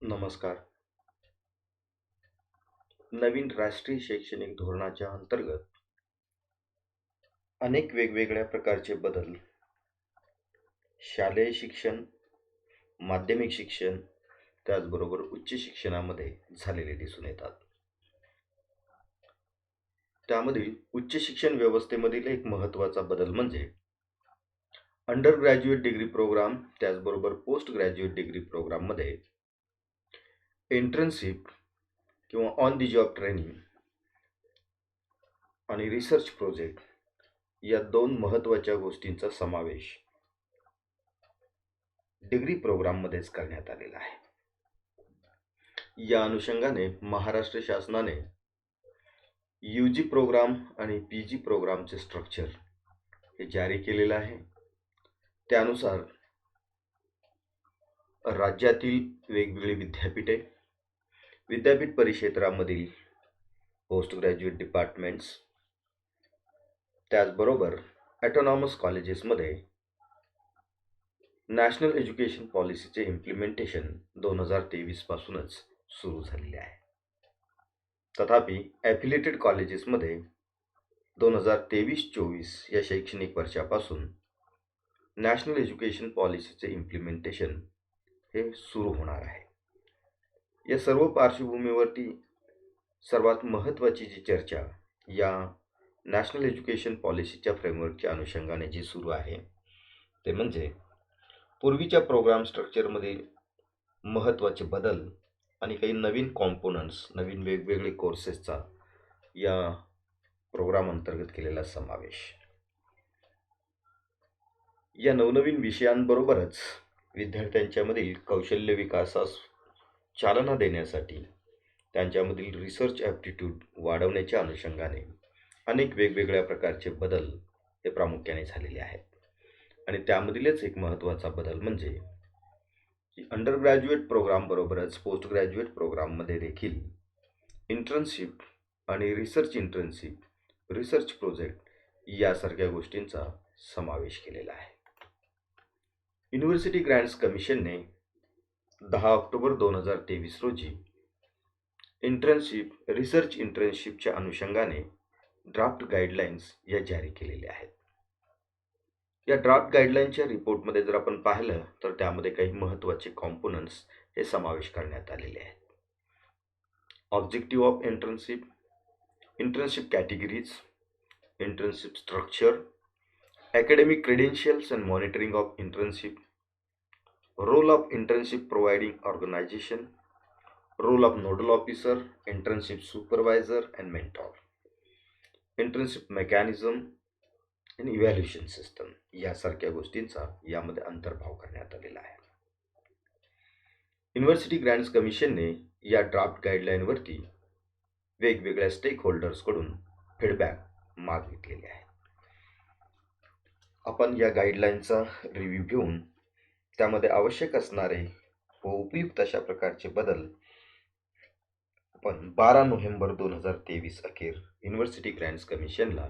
नमस्कार. नवीन राष्ट्रीय शैक्षणिक धोरणाच्या अंतर्गत अनेक वेगवेगळ्या प्रकारचे बदल शालेय शिक्षण, माध्यमिक शिक्षण, त्याचबरोबर उच्च शिक्षणामध्ये झालेले दिसून येतात. त्यामधील उच्च शिक्षण व्यवस्थेमधील एक महत्त्वाचा बदल म्हणजे अंडर ग्रॅज्युएट डिग्री प्रोग्राम, त्याचबरोबर पोस्ट ग्रॅज्युएट डिग्री प्रोग्राममध्ये इंटर्नशिप किंवा ऑन दी जॉब ट्रेनिंग आणि रिसर्च प्रोजेक्ट या दोन महत्त्वाच्या गोष्टींचा समावेश डिग्री प्रोग्राममध्येच करण्यात आलेला आहे. या अनुषंगाने महाराष्ट्र शासनाने UG प्रोग्राम आणि PG प्रोग्रामचे स्ट्रक्चर हे जारी केलेलं आहे. त्यानुसार राज्यातील वेगवेगळी विद्यापीठे, विद्यापीठ परिक्षेत्रामधील पोस्ट ग्रॅज्युएट डिपार्टमेंट्स, त्याचबरोबर ॲटोनॉमस कॉलेजेसमध्ये नॅशनल एज्युकेशन पॉलिसीचे इम्प्लिमेंटेशन 2023 पासूनच सुरू झालेले आहे. तथापि ॲफिलिएटेड कॉलेजेसमध्ये 2023-24 या शैक्षणिक वर्षापासून नॅशनल एज्युकेशन पॉलिसीचे इम्प्लिमेंटेशन हे सुरू होणार आहे. या सर्व पार्श्वभूमीवरती सर्वात महत्त्वाची जी चर्चा या नॅशनल एज्युकेशन पॉलिसीच्या फ्रेमवर्कच्या अनुषंगाने जी सुरू आहे ते म्हणजे पूर्वीच्या प्रोग्राम स्ट्रक्चरमध्ये महत्त्वाचे बदल आणि काही नवीन कॉम्पोनंट्स, नवीन वेगवेगळे कोर्सेसचा या प्रोग्राम अंतर्गत केलेला समावेश. या नवनवीन विषयांबरोबरच विद्यार्थ्यांच्यामधील कौशल्य विकासास चालना देण्यासाठी त्यांच्यामधील रिसर्च ॲप्टिट्यूड वाढवण्याच्या अनुषंगाने अनेक वेगवेगळ्या प्रकारचे बदल हे प्रामुख्याने झालेले आहेत. आणि त्यामधीलच एक महत्त्वाचा बदल म्हणजे की अंडर ग्रॅज्युएट प्रोग्रामबरोबरच पोस्ट ग्रॅज्युएट प्रोग्राममध्ये देखील इंटर्नशिप आणि इंटर्नशिप, रिसर्च प्रोजेक्ट यासारख्या गोष्टींचा समावेश केलेला आहे. युनिव्हर्सिटी ग्रँट्स कमिशनने 10 ऑक्टोबर 2023 रोजी रिसर्च इंटर्नशिपच्या अनुषंगाने ड्राफ्ट गाईडलाईन्स या जारी केलेल्या आहेत. या ड्राफ्ट गाईडलाईनच्या रिपोर्टमध्ये जर आपण पाहिलं तर त्यामध्ये काही महत्त्वाचे कॉम्पोनंट्स हे समावेश करण्यात आलेले आहेत. Objective of internship categories, internship structure, academic credentials and monitoring of internship, role of internship providing organization, role of nodal officer, internship supervisor and mentor, internship mechanism and evaluation system यासारख्या गोष्टींचा यामध्ये अंतर्भाव करण्यात आलेला आहे. युनिव्हर्सिटी ग्रँट्स कमिशनने या draft गाईडलाईनवरती वेगवेगळ्या stake होल्डर्सकडून feedback मागितलेले आहे. आपण या गाईडलाईनचा रिव्ह्यू घेऊन त्यामध्ये आवश्यक असणारे व उपयुक्त अशा प्रकारचे बदल आपण 12 नोव्हेंबर 2023 अखेर युनिव्हर्सिटी ग्रँट्स कमिशनला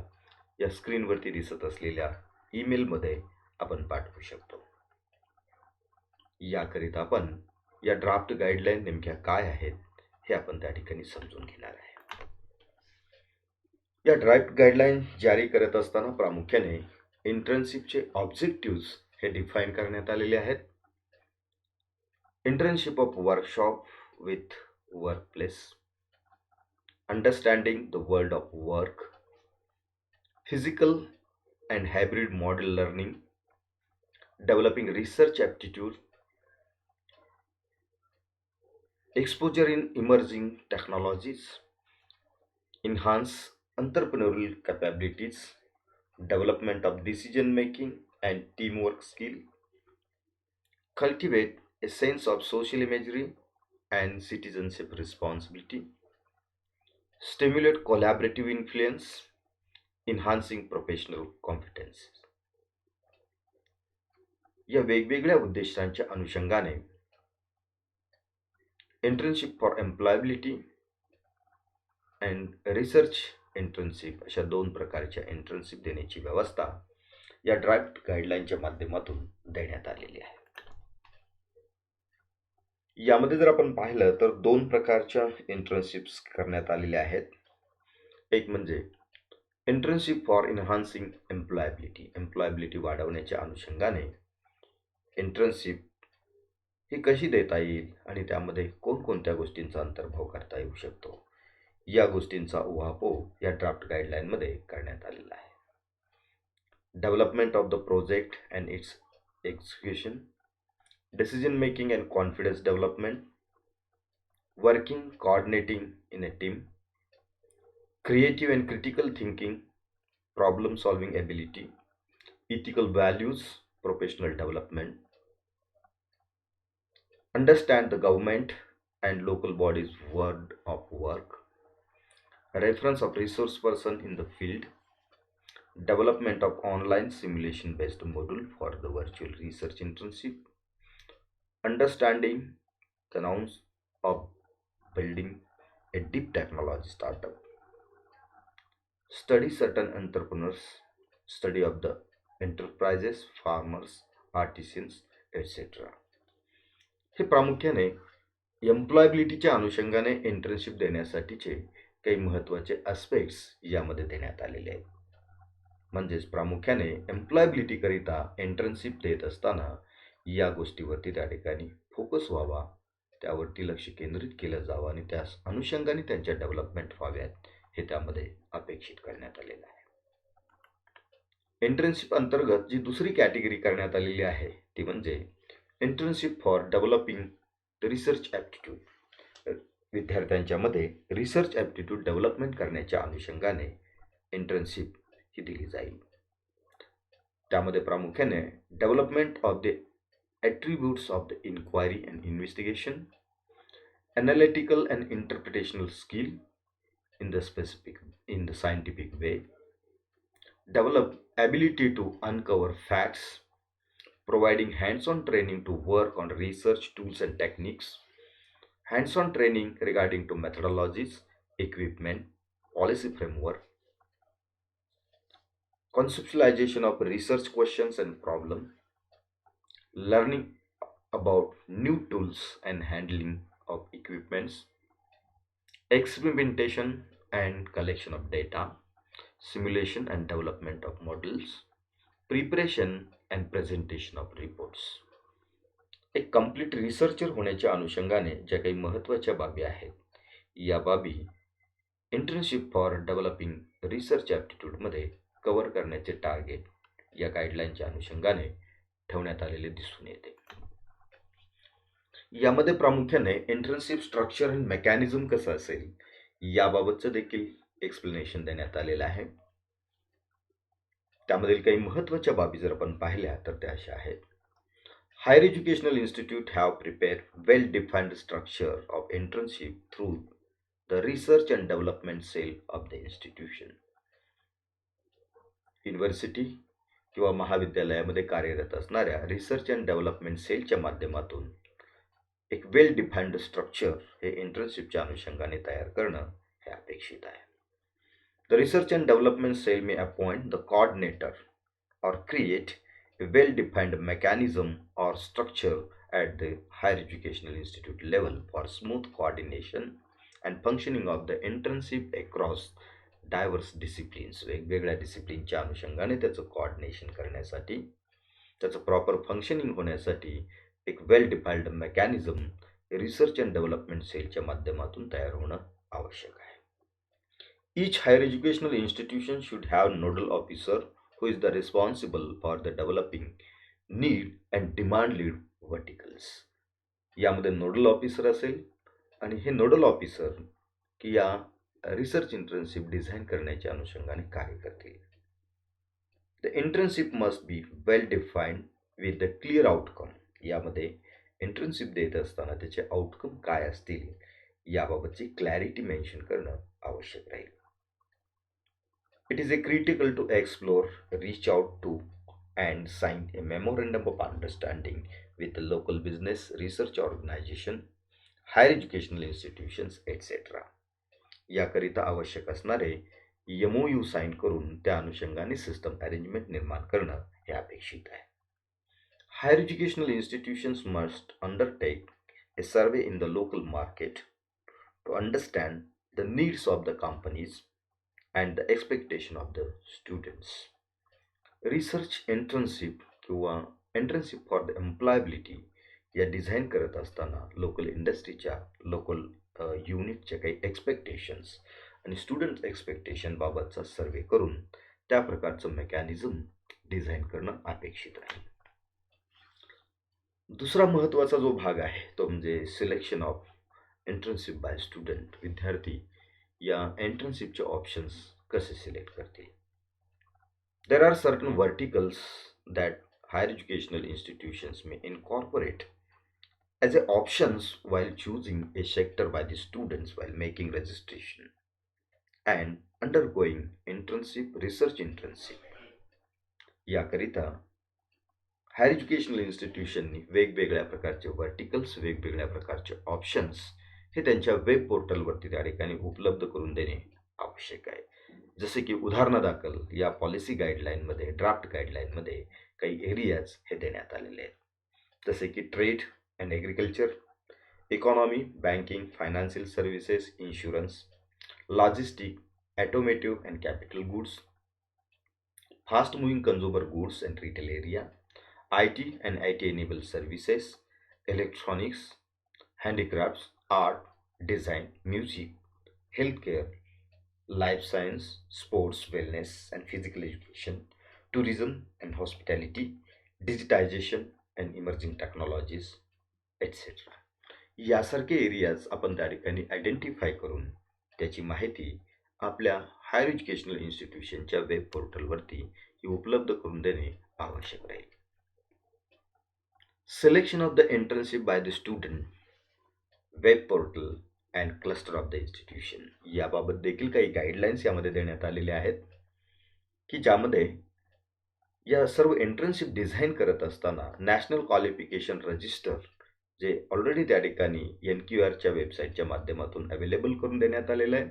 या स्क्रीनवरती दिसत असलेल्या ईमेलमध्ये आपण पाठवू शकतो. याकरिता आपण या ड्राफ्ट गाईडलाईन नेमक्या काय आहेत हे आपण त्या ठिकाणी समजून घेणार आहे. या ड्राफ्ट गाईडलाईन जारी करत असताना प्रामुख्याने इंटर्नशिपचे ऑब्जेक्टिव्ज हे डिफाईन करण्यात आलेले आहेत. Internship of workshop with workplace, understanding the world of work, physical and hybrid model learning, developing research aptitude, exposure in emerging technologies, enhance entrepreneurial capabilities, development of decision making and teamwork skill, cultivate a sense of social imagery and citizenship responsibility, stimulate collaborative influence, enhancing professional competence. या वेगवेगळ्या उद्देशांच्या अनुषंगाने internship for employability and research internship अशा दोन प्रकारच्या internship देण्याची व्यवस्था या draft गाईडलाईनच्या माध्यमातून देण्यात आलेली आहे. यामध्ये जर आपण पाहिलं तर दोन प्रकारच्या इंटर्नशिप्स करण्यात आलेल्या आहेत. एक म्हणजे इंटर्नशिप फॉर एन्हान्सिंग एम्प्लॉयबिलिटी वाढवण्याच्या अनुषंगाने इंटर्नशिप ही कशी देता येईल आणि त्यामध्ये कोणकोणत्या गोष्टींचा अंतर्भाव करता येऊ शकतो, या गोष्टींचा उहापोह या ड्राफ्ट गाईडलाईनमध्ये करण्यात आलेला आहे. Development of the project and it's execution, decision making and confidence development, working coordinating in a team, creative and critical thinking, problem solving ability, ethical values, professional development, understand the government and local bodies word of work, reference of resource person in the field, development of online simulation based module for the virtual research internship, understanding the nouns of building a deep technology startup, study certain entrepreneurs, study of the enterprises, farmers, artisans, etc. हे प्रामुख्याने एम्प्लॉयबिलिटीच्या अनुषंगाने internship देण्यासाठीचे काही महत्त्वाचे aspects यामध्ये देण्यात आलेले आहेत. म्हणजेच प्रामुख्याने एम्प्लॉयबिलिटी करिता इंटर्नशिप देत असताना या गोष्टीवरती त्या ठिकाणी फोकस व्हावा, त्यावरती लक्ष केंद्रित केलं जावं आणि त्या अनुषंगाने त्यांच्या डेव्हलपमेंट व्हाव्यात, हे त्यामध्ये अपेक्षित करण्यात आलेलं आहे. इंटर्नशिप अंतर्गत जी दुसरी कॅटेगरी करण्यात आलेली आहे ती म्हणजे internship for developing research aptitude. विद्यार्थ्यांच्या मध्ये रिसर्च ॲप्टिट्यूड डेव्हलपमेंट करण्याच्या अनुषंगाने इंटर्नशिप ही दिली जाईल. त्यामध्ये प्रामुख्याने development of the attributes of the inquiry and investigation, analytical and interpretational skill in the scientific way, develop ability to uncover facts, providing hands-on training to work on research tools and techniques, hands-on training regarding to methodologies, equipment, policy framework, conceptualization of research questions and problem, learning about new tools and handling of equipments, experimentation and collection of data, simulation and development of models, preparation and presentation of reports. एक complete researcher होण्याच्या अनुषंगाने ज्या काही महत्त्वाच्या बाबी आहेत, या बाबी इंटर्नशिप फॉर डेव्हलपिंग रिसर्च ॲप्टिट्यूडमध्ये कव्हर करण्याचे टार्गेट या गाईडलाईनच्या अनुषंगाने ठेवण्यात आलेले दिसून येते. यामध्ये प्रामुख्याने इंटर्नशिप स्ट्रक्चर अँड मेकॅनिझम कसं असेल याबाबतचं देखील एक्सप्लेनेशन देण्यात आलेलं आहे. त्यामधील काही महत्त्वाच्या बाबी जर आपण पाहिल्या तर त्या अशा आहेत. Higher educational institute have prepare well defined structure of internship through the research and development cell of the institution. University किंवा महाविद्यालयामध्ये कार्यरत असणाऱ्या रिसर्च अँड डेव्हलपमेंट सेलच्या माध्यमातून एक वेल डिफाइंड स्ट्रक्चर हे इंटर्नशिपच्या अनुषंगाने तयार करणं हे अपेक्षित आहे. The research and development cell may appoint the coordinator or create a well-defined mechanism or structure at the higher educational institute level for smooth coordination and functioning of the internship across diverse disciplines. वेगवेगळ्या डिसिप्लिनच्या अनुषंगाने त्याचं coordination करण्यासाठी, त्याचं proper functioning होण्यासाठी एक well defined mechanism research and development सेलच्या माध्यमातून तयार होणं आवश्यक आहे. Each higher educational institution should have nodal officer who is the responsible for the developing need and demand lead verticals. यामध्ये नोडल ऑफिसर असेल आणि हे नोडल ऑफिसर की या रिसर्च इंटर्नशिप डिझाईन करण्याच्या अनुषंगाने कार्य करतील. The internship must be well defined with the clear outcome. यामध्ये इंटर्नशिप देत असताना त्याचे आउटकम काय असतील याबाबतची क्लॅरिटी मेन्शन करणं आवश्यक राहील. It is critical to explore, reach out to, and sign a memorandum of understanding with the local business, research organization, higher educational institutions, etc. याकरिता आवश्यक असणारे MOU साइन करून त्या अनुषंगाने सिस्टम अरेंजमेंट निर्माण करणं हे अपेक्षित आहे. Higher educational institutions must undertake a survey in the local market to understand the needs of the companies and the expectation of the students. Research internship किंवा इंटर्नशिप फॉर द एम्प्लॉयबिलिटी या design करत असताना local इंडस्ट्रीच्या local युनिटचे काही expectations आणि student expectation बाबतचा सर्वे करून त्या प्रकारचं मेकॅनिझम डिझाईन करणं अपेक्षित आहे. दुसरा महत्त्वाचा जो भाग आहे तो म्हणजे selection of internship by student. विद्यार्थी या इंटर्नशिपचे ऑप्शन्स कसे सिलेक्ट करतील. There are certain verticals that higher educational institutions may incorporate as a options while choosing a sector by the students while making registration and undergoing internship, research internship. याकरिता higher educational इन्स्टिट्यूशननी वेगवेगळ्या प्रकारचे verticals, वेगवेगळ्या प्रकारचे options हे त्यांच्या web पोर्टलवरती त्या ठिकाणी उपलब्ध करून देणे आवश्यक आहे. जसे की उदाहरणादाखल या पॉलिसी गाईडलाईनमध्ये, ड्राफ्ट गाईडलाईनमध्ये काही एरियाज हे देण्यात आलेले आहेत. जसे की trade and agriculture, economy, banking, financial services, insurance, logistic, automotive and capital goods, fast moving consumer goods and retail area, IT and IT-enabled services, electronics, handicrafts, art, design, music, healthcare, life science, sports, wellness and physical education, tourism and hospitality, digitization and emerging technologies, etc. यासारखे areas आपण त्या ठिकाणी identify करून त्याची माहिती आपल्या higher educational इन्स्टिट्यूशनच्या web पोर्टलवरती उपलब्ध करून देणे आवश्यक राहील. Selection of the internship by the student, web portal and cluster of the institution याबाबत देखील काही गाईडलाईन्स यामध्ये देण्यात आलेले आहेत की ज्यामध्ये या सर्व इंटर्नशिप डिझाईन करत असताना नॅशनल क्वालिफिकेशन रजिस्टर जे ऑलरेडी त्या ठिकाणी NQRच्या वेबसाईटच्या माध्यमातून अवेलेबल करून देण्यात आलेलं आहे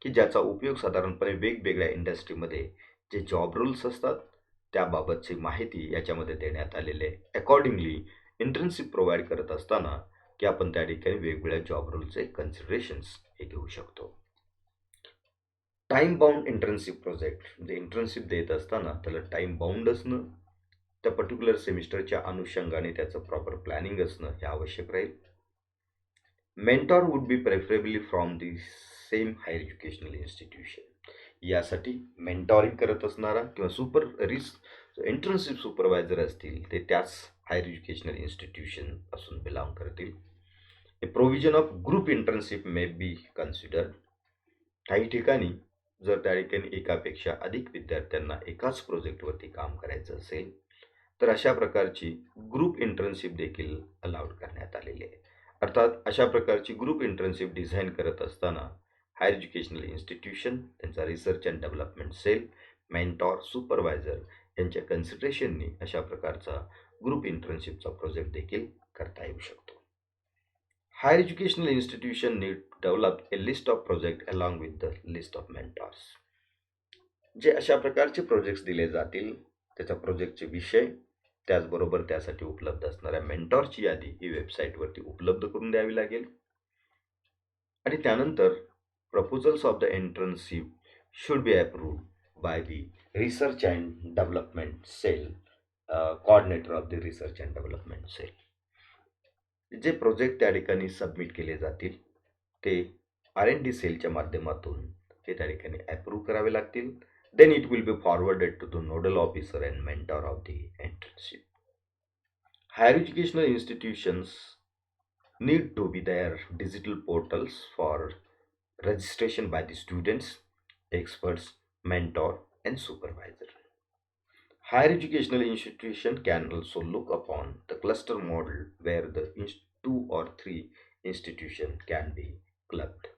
की ज्याचा उपयोग साधारणपणे वेगवेगळ्या इंडस्ट्रीमध्ये जे जॉब रोल्स असतात त्याबाबतची माहिती याच्यामध्ये देण्यात आलेली आहे. अकॉर्डिंगली इंटर्नशिप प्रोव्हाइड करत असताना की आपण त्या ठिकाणी वेगवेगळ्या जॉब रोलचे कन्सिडरेशन्स हे घेऊ शकतो. टाईम बाउंड इंटर्नशिप प्रोजेक्ट म्हणजे इंटर्नशिप देत असताना त्याला टाईम बाउंड असणं, त्या पर्टिक्युलर सेमिस्टरच्या अनुषंगाने त्याचं प्रॉपर प्लॅनिंग असणं हे आवश्यक राहील. Mentor would be preferably from the same higher educational institution. यासाठी मेंटॉरिंग करत असणारा किंवा इंटर्नशिप सुपरवायझर असतील ते त्याच हायर एज्युकेशनल इन्स्टिट्यूशन पासून बिलॉंग करतील. A provision of group internship may be considered. काही ठिकाणी जर त्या ठिकाणी एकापेक्षा अधिक विद्यार्थ्यांना एकाच प्रोजेक्टवरती काम करायचं असेल तर अशा प्रकारची ग्रुप इंटर्नशिप देखील अलाउड करण्यात आलेली आहे. अर्थात अशा प्रकारची ग्रुप इंटर्नशिप डिझाईन करत असताना हायर एज्युकेशनल इन्स्टिट्यूशन, त्यांचा research and development cell, mentor, supervisor यांच्या कन्सिडरेशननी अशा प्रकारचा ग्रुप इंटर्नशिपचा प्रोजेक्ट देखील करता येऊ शकतो. Higher educational institution need develop a list of project along with the list of mentors. जे अशा प्रकारचे प्रोजेक्ट्स दिले जातील त्याच्या प्रोजेक्टचे विषय त्याचबरोबर त्यासाठी उपलब्ध असणाऱ्या मेंटॉरची यादी ही वेबसाईटवरती उपलब्ध करून द्यावी लागेल. आणि त्यानंतर proposals of the internship should be approved by the research and development cell, coordinator of the research and development cell. जे प्रोजेक्ट त्या ठिकाणी सबमिट केले जातील ते R&D सेलच्या माध्यमातून ते त्या ठिकाणी अप्रूव्ह करावे लागतील. Then it will be forwarded to the nodal officer and mentor of the internship. Higher educational institutions need to be their digital portals for registration by the students, experts, mentor and supervisor. Higher educational institution can also look upon the cluster model where the 2 or 3 institution can be clubbed.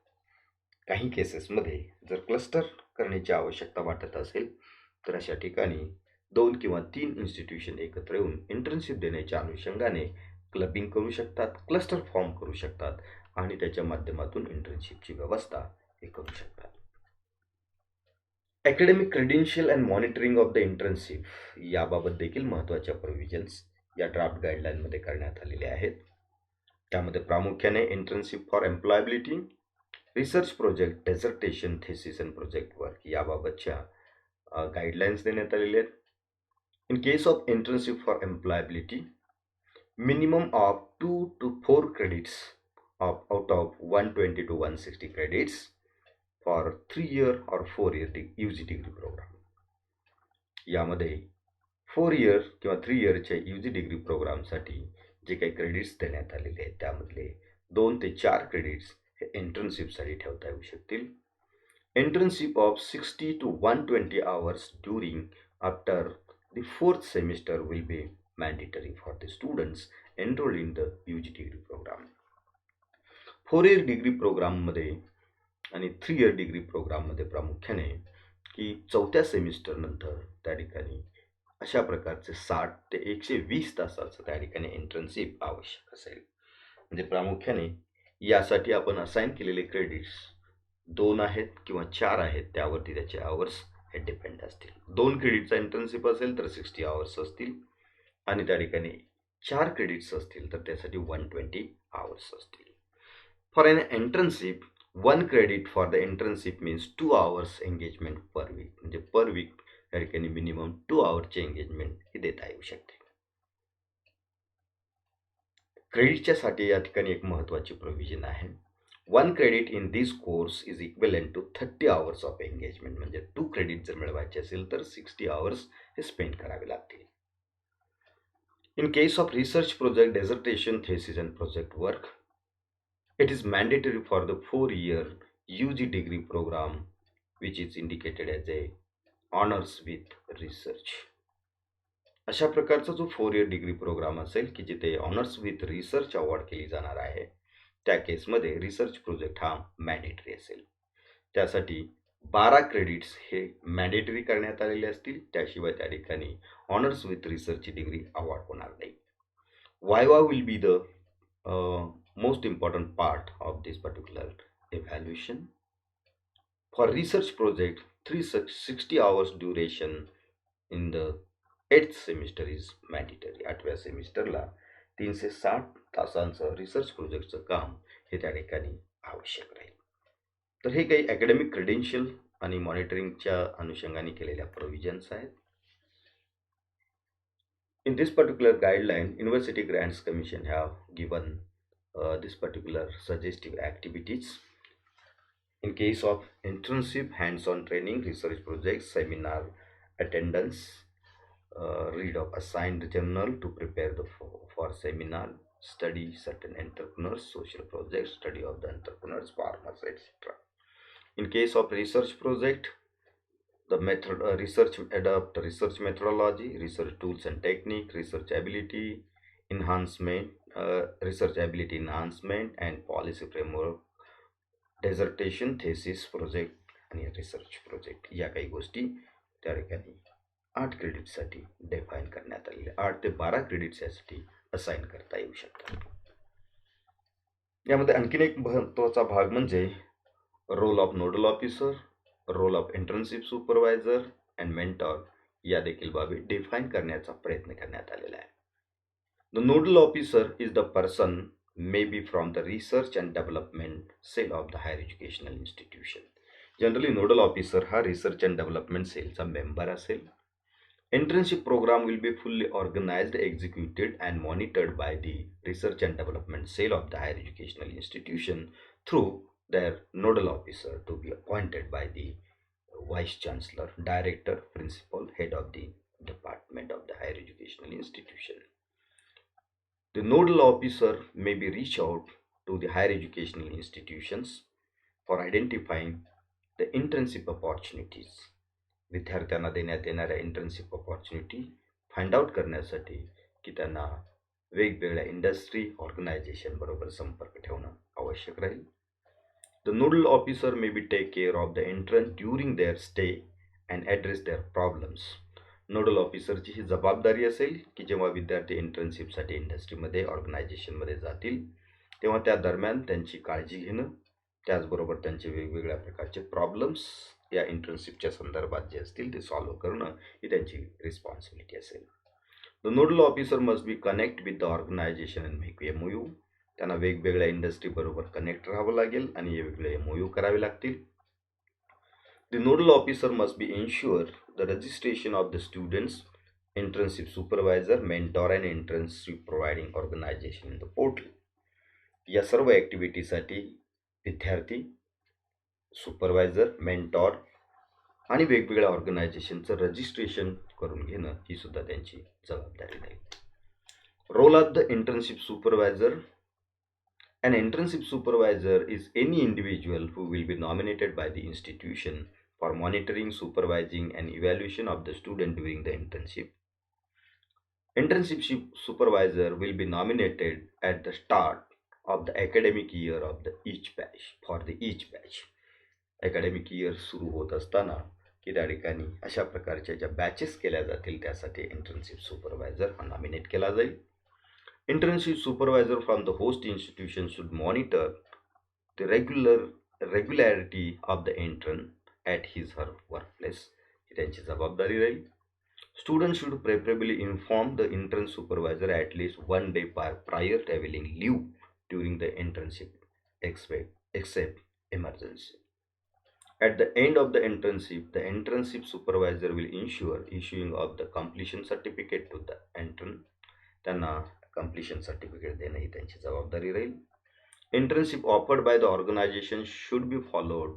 काही केसेसमध्ये जर cluster करण्याची आवश्यकता वाटत असेल तर अशा ठिकाणी 2 किंवा 3 इन्स्टिट्यूशन एकत्र येऊन इंटर्नशिप देण्याच्या अनुषंगाने क्लबिंग करू शकतात, क्लस्टर फॉर्म करू शकतात आणि त्याच्या माध्यमातून इंटर्नशिपची व्यवस्था हे करू शकतात. Academic credential and monitoring of the internship याबाबत देखील महत्त्वाच्या प्रोव्हिजन्स या ड्राफ्ट गाईडलाईनमध्ये करण्यात आलेले आहेत. त्यामध्ये प्रामुख्याने internship for employability, research project, dissertation, thesis and project work याबाबतच्या गाईडलाईन्स देण्यात आलेल्या आहेत. In case of internship for employability, minimum of 2 to 4 credits out of 120 to 160 credits for 3-year or 4-year UG degree program. यामध्ये 4-year किंवा 3-yearच्या UG degree प्रोग्रामसाठी जे काही credits देण्यात आलेले आहेत त्यामधले 2 ते 4 क्रेडिट्स हे इंटर्नशिपसाठी ठेवता येऊ शकतील. Internship of 60 to 120 hours during after the 4th semester will be mandatory for the students enrolled in the UG degree program. 4-year degree प्रोग्राममध्ये आणि 3-year डिग्री प्रोग्राममध्ये प्रामुख्याने की 4थ्या सेमिस्टर नंतर त्या ठिकाणी अशा प्रकारचे 60 ते 120 तासाचं त्या ठिकाणी इंटर्नशिप आवश्यक असेल. म्हणजे प्रामुख्याने यासाठी आपण असाइन केलेले क्रेडिट्स 2 आहेत किंवा 4 आहेत त्यावरती त्याचे आवर्स हे डिपेंड असतील. 2 क्रेडिटचा इंटर्नशिप असेल तर 60 आवर्स असतील आणि त्या ठिकाणी 4 क्रेडिट्स असतील तर त्यासाठी 120 आवर्स असतील. For an internship 1 credit for the internship means 2 hours engagement per weak. म्हणजे पर वीक त्या ठिकाणी मिनिमम 2 आवर्सचे एंगेजमेंट हे देता येऊ शकते. क्रेडिटच्या साठी या ठिकाणी एक महत्त्वाची प्रोव्हिजन आहे. 1 credit in this course is equivalent to 30 hours of engagement. म्हणजे 2 क्रेडिट जर मिळवायचे असेल तर 60 आवर्स हे स्पेंड करावे लागतील. In case of research project, dissertation, thesis and project work, it is mandatory for the 4-year UG degree program which is indicated as a honors with research. अशा प्रकारचा जो 4-year डिग्री प्रोग्राम असेल की जिथे honours with research award केली जाणार आहे त्या केसमध्ये रिसर्च प्रोजेक्ट हा मॅन्डेटरी असेल. त्यासाठी 12 क्रेडिट्स हे मॅन्डेटरी करण्यात आलेले असतील. त्याशिवाय त्या ठिकाणी ऑनर्स विथ रिसर्चची डिग्री अवॉर्ड होणार नाही. Viva will be the most important part of this particular evaluation. For research project 360 hours duration in the 8th semester is mandatory. 8व्या सेमिस्टरला 360 तासांचं रिसर्च प्रोजेक्टचं काम हे त्या ठिकाणी आवश्यक राहील. तर हे काही अकॅडमिक क्रेडेन्शियल आणि मॉनिटरिंगच्या अनुषंगाने केलेल्या प्रोव्हिजन्स आहेत. In this particular guideline, University Grants Commission have given this particular suggestive activities. In case of internship, hands-on training, research projects, seminar attendance, read of assigned journal to prepare for seminar, study certain entrepreneurs, social projects, study of the entrepreneurs, farmers, etc. In case of research project, the method research adopt research methodology, research tools and technique, research ability enhancement, research ability enhancement and policy framework, dissertation, thesis, project आणि research project या काही गोष्टी त्या ठिकाणी 8 क्रेडिटसाठी define करण्यात आलेले. 8 ते 12 credits यासाठी असाइन करता येऊ शकतात. यामध्ये आणखीन एक महत्त्वाचा भाग म्हणजे role of nodal officer, role of internship supervisor and mentor या देखील बाबी डिफाईन करण्याचा प्रयत्न करण्यात आलेला आहे. The nodal officer is the person may be from the research and development cell of the higher educational institution. Generally nodal officer हा research and development सेलचा मेंबर असेल. Internship program will be fully organized, executed and monitored by the Research and Development Cell of the Higher Educational Institution through their nodal officer to be appointed by the Vice Chancellor, Director, Principal, Head of the Department of the Higher Educational Institution. The nodal officer may be reached out to the higher educational institutions for identifying the internship opportunities. विद्यार्थ्यांना देण्यात येणाऱ्या internship opportunity find out करण्यासाठी की त्यांना वेगवेगळ्या industry organisation बरोबर संपर्क ठेवणं आवश्यक राहील. The nodal officer may be take care of the intern during their stay and address their problems. Nodal ऑफिसरची ही जबाबदारी असेल की जेव्हा विद्यार्थी इंटर्नशिपसाठी इंडस्ट्रीमध्ये ऑर्गनायझेशनमध्ये जातील तेव्हा त्या दरम्यान त्यांची काळजी घेणं, त्याचबरोबर त्यांचे वेगवेगळ्या प्रकारचे प्रॉब्लेम्स या इंटर्नशिपच्या संदर्भात जे असतील ते सॉल्व्ह करणं ही त्यांची रिस्पॉन्सिबिलिटी असेल. The nodal officer must be connect with the organisation and make MOU. त्यांना वेगवेगळ्या इंडस्ट्री बरोबर कनेक्ट राहावं लागेल आणि वेगवेगळे MOU करावे लागतील. The nodal officer must be ensure the registration of the students, internship supervisor, mentor and internship providing organization in the portal. या सर्व ॲक्टिव्हिटीसाठी विद्यार्थी, सुपरवायझर, मेंटॉर आणि वेगवेगळ्या ऑर्गनायझेशनचं रजिस्ट्रेशन करून घेणं ही सुद्धा त्यांची जबाबदारी राहील. Role of the internship supervisor. An internship supervisor is any individual who will be nominated by the institution for monitoring, supervising, and evaluation of the student during the internship. Internship supervisor will be nominated at the start of the academic year of the each batch for the each batch. Academic year सुरू होत असताना की त्या ठिकाणी अशा प्रकारच्या ज्या batches केल्या जातील त्यासाठी इंटर्नशिप सुपरवायझर हा नॉमिनेट केला जाईल. Internship supervisor from the host institution should monitor the regularity of the intern at his her workplace. ही त्यांची जबाबदारी राहील. Students should preferably inform the intern supervisor at least 1 day prior to availing leave during the internship except emergency. At the end of the internship supervisor will ensure issuing of the completion certificate to the intern. त्यांना completion certificate देणं ही त्यांची जबाबदारी राहील. Internship offered by the organization should be followed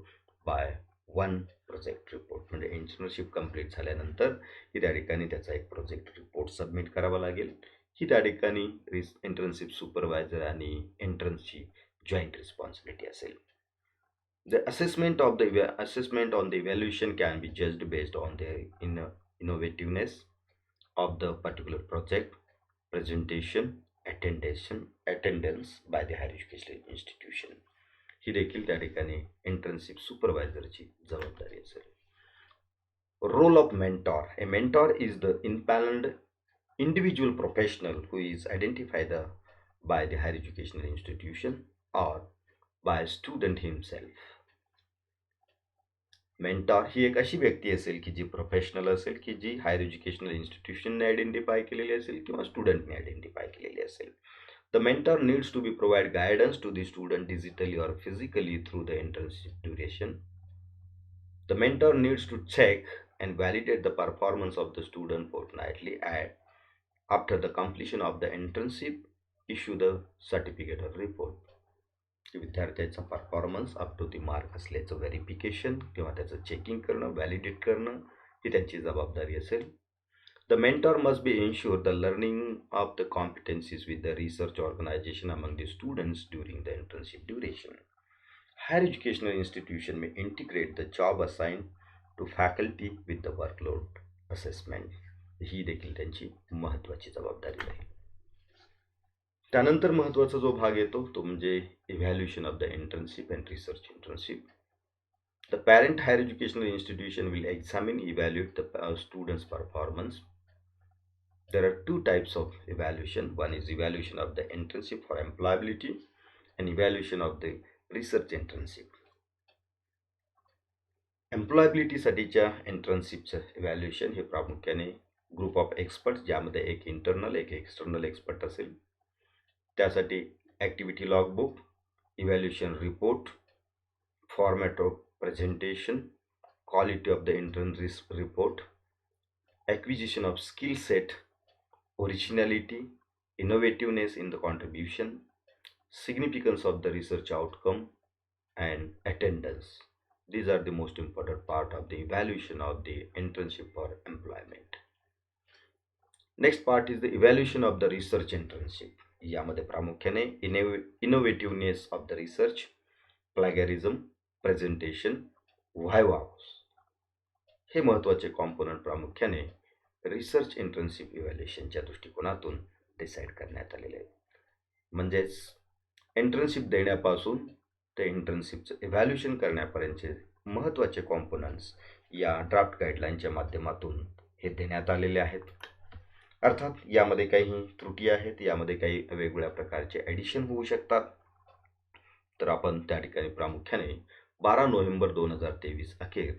by one project report. म्हणजे internship complete झाल्यानंतर ही त्या ठिकाणी त्याचा एक प्रोजेक्ट रिपोर्ट सबमिट करावा लागेल. ही त्या ठिकाणी इंटर्नशिप सुपरवायझर आणि इंटर्नची जॉईंट रिस्पॉन्सिबिलिटी असेल. The assessment on the evaluation can be judged based on the innovativeness of the particular project, presentation, attendance by the higher educational institution. ही देखील त्या ठिकाणी इंटर्नशिप सुपरवायझरची जबाबदारी असेल. Role of mentor. A mentor is the impaneled individual professional who is identified by the higher educational institution or by student himself. Mentor ही एक अशी व्यक्ती असेल की जी प्रोफेशनल असेल की जी हायर एज्युकेशनल इन्स्टिट्यूशनने आयडेंटिफाय केलेली असेल किंवा स्टुडंटने आयडेंटिफाय केलेली असेल. The mentor needs to be provide guidance to the student digitally or physically through the internship duration. The mentor needs to check and validate the performance of the student fortnightly after the completion of the internship, issue the certificate or report. विद्यार्थ्याचा performance up to the mark असल्याचं verification किंवा त्याचं checking करणं, validate करणं ही त्यांची जबाबदारी असेल. The mentor must be ensure the learning of the competencies with the research organisation among the students during the internship duration. Higher educational institution may integrate the job assign to faculty with the workload assessment. ही देखील त्यांची महत्त्वाची जबाबदारी राहील. त्यानंतर महत्त्वाचा जो भाग येतो तो म्हणजे evaluation of the internship and research internship. The parent higher educational institution will examine evaluate the students performance. There are two types of evaluation. One is evaluation of the internship for employability and evaluation of the research internship. Employability साठीच्या इंटर्नशिपचं evaluation हे प्रामुख्याने group of experts ज्यामध्ये एक internal एक external expert असेल. त्यासाठी activity logbook, evaluation report, format of presentation, quality of the intern report, acquisition of skill set, originality, innovativeness in the contribution, significance of the research outcome and attendance. These are the most important part of the evaluation of the internship for employment. Next part is the evaluation of the research internship. यामध्ये प्रामुख्याने innovativeness of the research, plagiarism, presentation, viva's हे महत्त्वाचे component प्रामुख्याने research internship इव्हॅल्युएशनच्या दृष्टिकोनातून decide करण्यात आलेले आहेत. म्हणजेच इंटर्नशिप देण्यापासून ते इंटर्नशिपचं इव्हॅल्युएशन करण्यापर्यंतचे महत्त्वाचे कॉम्पोनंट्स या ड्राफ्ट गाईडलाईनच्या माध्यमातून हे देण्यात आलेले आहेत. अर्थात यामध्ये काही त्रुटी आहेत, यामध्ये काही वेगवेगळ्या प्रकारचे ॲडिशन होऊ शकतात. तर आपण त्या ठिकाणी प्रामुख्याने 12 नोव्हेंबर 2023 अखेर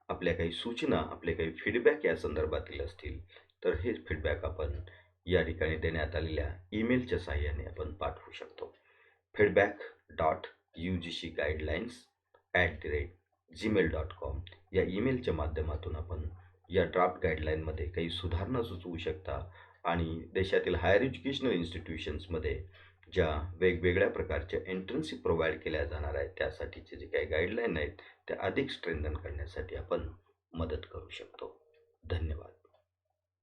आपल्या काही सूचना, आपले काही फीडबॅक या संदर्भातील असतील तर हे फीडबॅक आपण या ठिकाणी देण्यात आलेल्या ईमेलच्या सहाय्याने आपण पाठवू शकतो. feedback.ugcguidelines@gmail.com या ईमेलच्या माध्यमातून आपण या ड्राफ्ट गाईडलाईनमध्ये काही सुधारणा सुचवू शकता आणि देशातील हायर एज्युकेशनल इन्स्टिट्यूशन्समध्ये ज्या वेगवेगळ्या प्रकारच्या इंटर्नशिप प्रोव्हाइड केल्या जाणार आहेत त्यासाठीचे जे काही गाईडलाईन आहेत त्या अधिक स्ट्रेंथन करण्यासाठी आपण मदत करू शकतो. धन्यवाद.